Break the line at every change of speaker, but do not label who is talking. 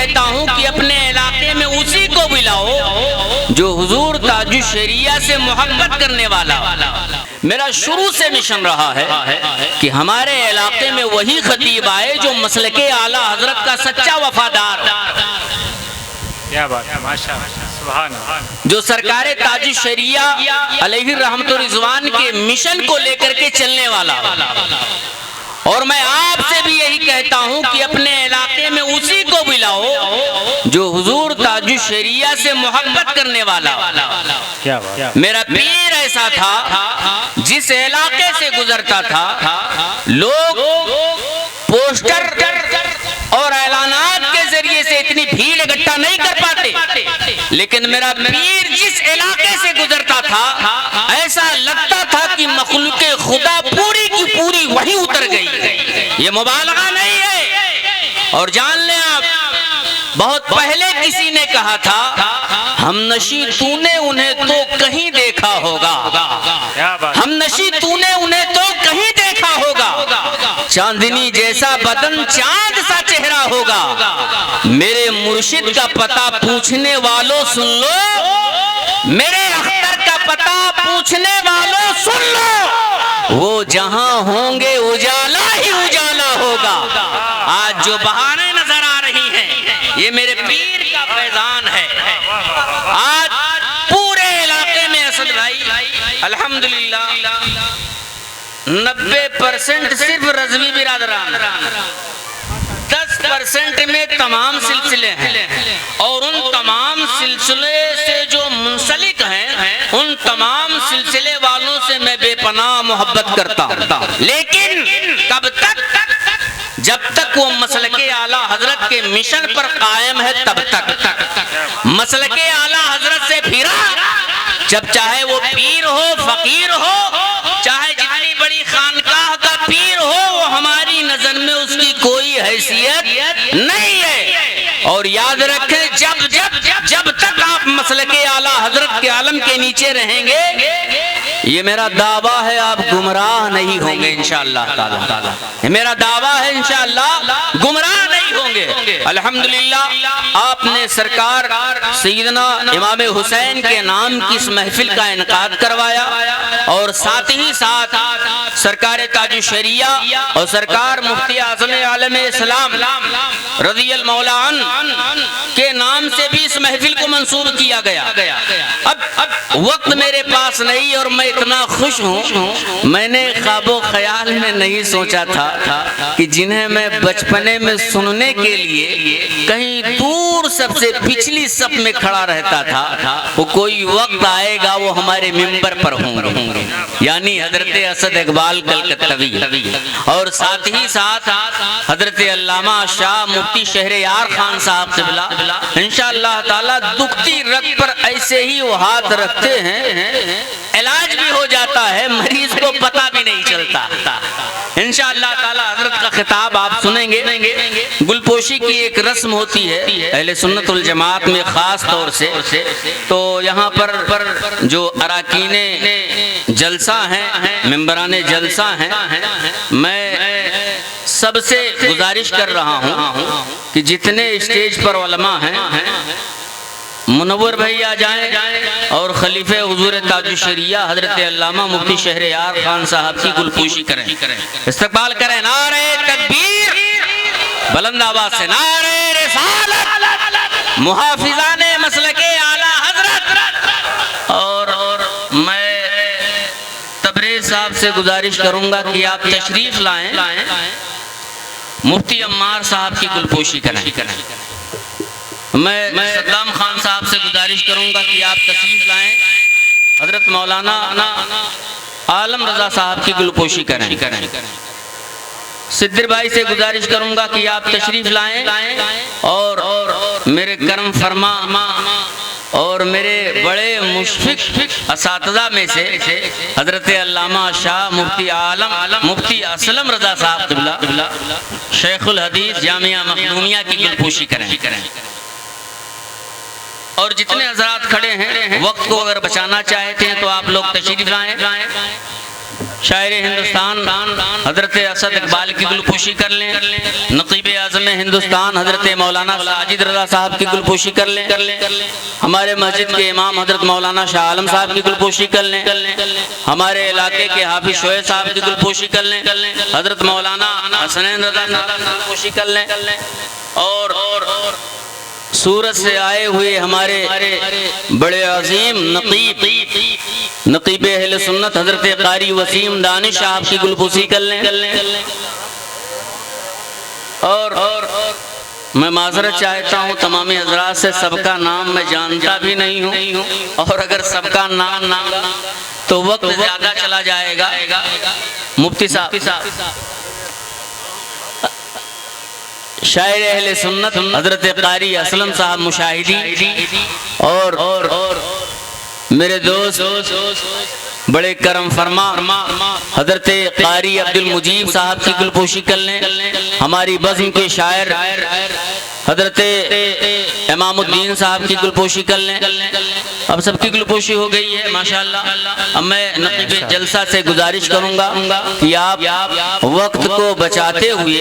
कहता हूँ कि अपने इलाके में उसी को बुलाओ जो हुजूर ताजुश शरिया से मोहब्बत करने वाला। मेरा शुरू से मिशन रहा है कि हमारे इलाके में वही खतीब आए जो मसलके आला हजरत का सच्चा वफादार,
क्या बात है, माशाअल्लाह, सुभान अल्लाह,
जो सरकारे ताजुश शरिया अलैहि रहमतुर रिजवान के मिशन को लेकर के चलने वाला। और मैं आपसे भी यही कहता हूं कि अपने इलाके में उसी को बुलाओ जो हुजूर ताजुश शरिया से मोहब्बत करने वाला।
क्या बात।
मेरा पीर ऐसा था, जिस इलाके से गुजरता था लोग पोस्टर और ऐलानात के जरिए से इतनी भीड़ इकट्ठा नहीं कर पाते, लेकिन मेरा पीर जिस इलाके से गुजरता था ऐसा लगता था कि मखलूके खुदा पूरी की पूरी वही उतर गई। ये मुबालगा नहीं है। और जान लें आप, बहुत पहले किसी ने कहा था, हम नशी तूने उन्हें तो कहीं देखा होगा, हम नशी तूने उन्हें तो कहीं देखा होगा, चांदनी जैसा बदन चांद सा चेहरा होगा। मेरे मुर्शिद का पता पूछने वालों सुन लो, मेरे अख्तर का पता पूछने वालों सुन लो, वो जहां होंगे उजाला ही उजाला होगा। आज जो बहाने नजर आ रही हैं ये मेरे पीर का फैजान है। आज पूरे इलाके में असद भाई अल्हम्दुलिल्लाह 90% सिर्फ रज़वी बिरादरान, 10% में तमाम सिलसिले हैं। और उन तमाम सिलसिले से जो मुंसलिक हैं उन तमाम सिलसिले वालों से मैं बेपनाह मोहब्बत करता हूँ। लेकिन कब तक? जब तक वो मसलके आला हजरत के मिशन पर कायम है तब तक। मसलके आला हजरत से फिरा, जब चाहे वो पीर हो, फकीर हो, चाहे जितनी बड़ी खानकाह का पीर हो, वो हमारी नजर में उसकी कोई हैसियत नहीं है। और याद रखें, जब जब जब तक आप मसलके आला हजरत के आलम के नीचे रहेंगे, ये मेरा दावा है, आप गुमराह नहीं होंगे इंशाअल्लाह ताला। ये मेरा दावा है, इंशाअल्लाह गुमराह नहीं होंगे। अल्हम्दुलिल्लाह आपने सरकार सैयदना इमाम हुसैन के नाम की इस महफिल का इनकाद करवाया और साथ ही साथ सरकार ताजुश शरिया और सरकार मुफ्ती आज़म आलम इस्लाम रज़ियल मौला अन्हु के नाम से भी इस महफिल को मंसूब किया गया। अब वक्त मेरे पास नहीं और मैं इतना खुश हूँ, मैंने ख्वाबो ख्याल में नहीं सोचा था कि जिन्हें मैं बचपने में सुनने के लिए कहीं दूर सबसे पिछली सफ में खड़ा रहता था, वो कोई वक्त आएगा वो हमारे मिंबर पर होंगे, यानी हजरत असद इकबाल कलकत्तवी। और साथ ही साथ हजरत अल्लामा शाह मुफ्ती शहरयार खान साहब क़िबला इंशाअल्लाह ताला दुखती रग पर ऐसे ही वो हाथ रखते हैं, इलाज भी हो जाता है, मरीज को पता भी नहीं चलता। इंशाअल्लाह ताला हजरत का खिताब आप सुनेंगे। गुलपोशी की एक रस्म होती है अहले सुन्नत वल जमात में खास तौर से, तो यहाँ पर जो अराकीने जलसा हैं, मेंबराने जलसा हैं, मैं सबसे गुजारिश कर रहा हूँ कि जितने स्टेज पर उलमा हैं मुनव्वर भाई आ जाएं और खलीफे हुजूर ताजुश शरिया हजरत अल्लामा मुफ्ती शहरयार खान साहब की गुलपोशी करें, इस्तकबाल करें। नारे तकबीर, बुलंद आवाज से नारे रिसालत, मुहाफिजाने मसलके आला हजरत। और मैं तबरेज साहब से गुजारिश करूंगा कि आप तशरीफ लाएं, मुफ्ती अम्मार साहब की गुलपोशी करें। मैं सद्दाम खान साहब से गुजारिश करूंगा कि आप तशरीफ लाएं, हजरत मौलाना आलम रजा साहब की गुलपोशी करें। सिद्दीर भाई से गुजारिश करूंगा कि आप तशरीफ लाएं और मेरे करम फरमा और मेरे बड़े मुशफिक असातिज़ा में से हजरत अल्लामा शाह मुफ्ती आलम मुफ्ती असलम रजा साहब क़िबला शेखुल हदीस जामिया मखदूमिया की गुलपोशी करें। और जितने हजरात खड़े हैं वक्त को अगर बचाना चाहते हैं तो आप लोग तशरीफ लाएं। शायर हिंदुस्तान हजरत असद इकबाल की गुलपोशी कर लें। नकीब आज़म हिंदुस्तान हजरत मौलाना साजिद रज़ा साहब की गुलपोशी कर लें। हमारे मस्जिद के इमाम हजरत मौलाना शाह आलम साहब की गुलपोशी कर लें। हमारे इलाके के हाफिज शोएब साहब की गुलपोशी कर लें। हजरत मौलाना हसनैन रज़ा साहब की गुलपोशी कर लें। और सूरत से आए हुए हमारे बड़े अजीम नकीब अहले सुन्नत हजरत कारी वसीम दानिश साहब की गुलपोशी कर लें। और मैं माजरत चाहता हूँ तमाम हजरात से, सबका नाम मैं जानता भी नहीं हूँ, और अगर सबका नाम तो वक्त ज्यादा चला जाएगा। मुफ्ती साहब, शायर अहले सुन्नत हजरत कारी असलम साहब मुशाहिदी, और मेरे दोस्त बड़े करम फरमा हजरत कारी अब्दुल मुजीब साहब की गुलपोशी कर लें। हमारी बज़्म के शायर हजरत इमामुद्दीन साहब की गुलपोशी कर लें। अब सबकी गुलपोशी हो गई है माशाअल्लाह। अब मैं नकीब जलसा से गुजारिश करूंगा कि आप वक्त को बचाते हुए